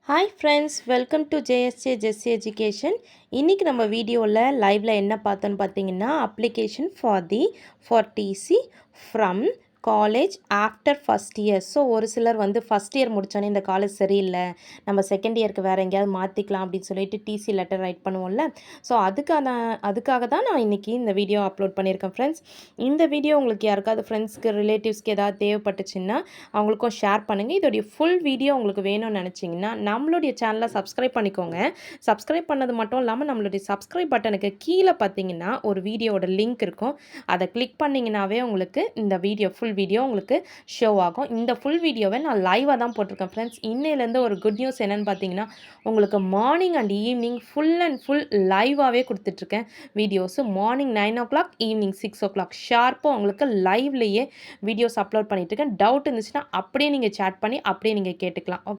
Hi friends, welcome to JSJ Jessy education. இன்றைக்கி நம்ம வீடியோவில் லைவில் என்ன பார்த்தோன்னு பார்த்தீங்கன்னா, application for TC from college after first year. So ஒரு சிலர் வந்து ஃபஸ்ட் இயர் முடித்தோன்னே இந்த காலேஜ் சரியில்லை, நம்ம செகண்ட் இயருக்கு வேறு எங்கேயாவது மாற்றிக்கலாம் அப்படின்னு சொல்லிட்டு டிசி லெட்டர் ரைட் பண்ணுவோம்ல. ஸோ அதுக்காக தான் நான் இன்றைக்கி இந்த வீடியோ அப்லோட் பண்ணியிருக்கேன் ஃப்ரெண்ட்ஸ். இந்த வீடியோ உங்களுக்கு யாருக்காவது ஃப்ரெண்ட்ஸ்க்கு ரிலேட்டிவ்ஸ்க்கு ஏதாவது தேவைப்பட்டுச்சுன்னா அவங்களுக்கும் ஷேர் பண்ணுங்கள். இதோடைய ஃபுல் வீடியோ உங்களுக்கு வேணும்னு நினச்சிங்கன்னா நம்மளுடைய சேனலை சப்ஸ்கிரைப் பண்ணிக்கோங்க. சப்ஸ்கிரைப் பண்ணது மட்டும் இல்லாமல் நம்மளுடைய சப்ஸ்கிரைப் பட்டனுக்கு கீழே பார்த்தீங்கன்னா ஒரு வீடியோவோட லிங்க் இருக்கும். அதை கிளிக் பண்ணிங்கனாவே உங்களுக்கு இந்த ஃபுல் வீடியோ உங்களுக்கு ஷோ ஆகும். இந்த ஃபுல் வீடியோவை நான் லைவாக தான் போட்டிருக்கேன் ஃப்ரெண்ட்ஸ். இன்னையிலேருந்து ஒரு குட் நியூஸ் என்னென்னு பார்த்தீங்கன்னா, உங்களுக்கு மார்னிங் அண்ட் ஈவினிங் ஃபுல் லைவாகவே கொடுத்துட்ருக்கேன் videos. Morning 9 o'clock, evening 6 o'clock ஷார்ப்பாக உங்களுக்கு லைவ்லேயே வீடியோஸ் அப்லோட் பண்ணிகிட்ருக்கேன். டவுட் இருந்துச்சுன்னா அப்படியே நீங்கள் சேட் பண்ணி அப்படியே நீங்கள் கேட்டுக்கலாம்.